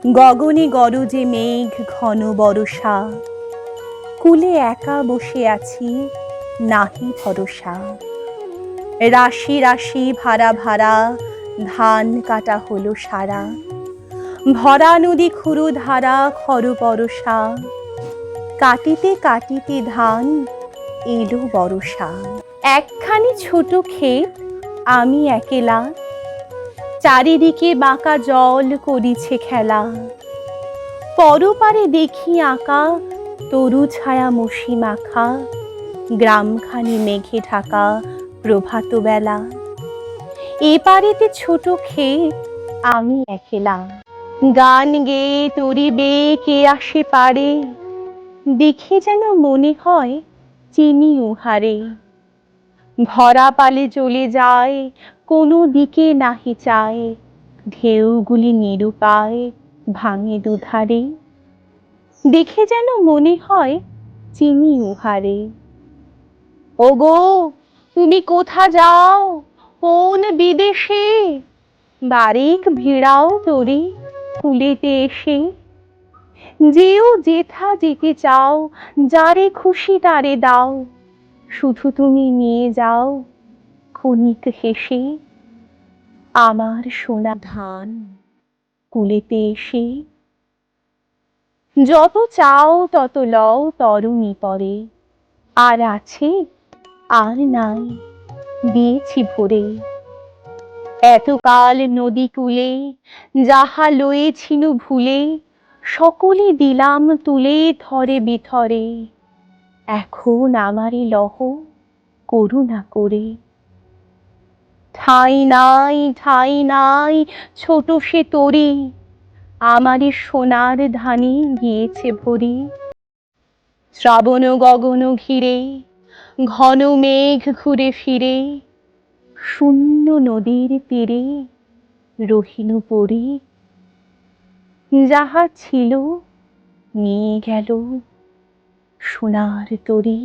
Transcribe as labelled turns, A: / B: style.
A: গগনে গরজে মেঘ ঘন বরষা, কূলে একা বসে আছি নাহি ভরসা। রাশি রাশি ভাড়া ভাড়া ধান কাটা হলো সারা, ভরা নদী খুরু ধারা খর পরশা। কাটিতে কাটিতে ধান এলো বরষা। একখানি ছোট ক্ষেত আমি একেলা, চারিদিকে বাঁকা জল করিছে খেলা। পরপারে দেখি আঁকা তরু ছায়া মসি মাখা, গ্রামখানি মেঘে ঢাকা প্রভাত বেলা। এপারেতে ছোট ক্ষেত আমি একেলা, গান গেয়ে তরি বেয়ে কে আসে পারে, দেখে যেন মনে হয় চিনি উহারে। ভরা পালে চলে যায় কোনো দিকে নাহি চায়, ঢেউগুলি নিরুপায় ভাঙে দুধারে, দেখে যেন মনে হয় চিনি উহারে। ওগো তুমি কোথা যাও কোন বিদেশে, বারেক ভিড়াও তরি কূলেতে এসে। যেও যেথা যেতে চাও, যারে খুশি তারে দাও, শুধু তুমি নিয়ে যাও ক্ষণিক হেসে আমার সোনা ধান কূলেতে এসে। যত চাও তত লও তরুণী পরে, আর আছে আর নাই দিয়েছি ভরে। এতকাল নদী কূলে যাহা লয়েছিনু ভুলে, সকলে দিলাম তুলে থরে বিথরে। এখন আমারে লহ করুণা করে। ঠাঁই নাই ঠাঁই নাই ছোট সে তরি, আমারে সোনার ধানে গিয়েছে ভরি। শ্রাবণ গগন ঘিরে ঘন মেঘ ঘুরে ফিরে, শূন্য নদীর তীরে রহিনু পড়ি। যাহা ছিল নিয়ে গেল সোনার তরী।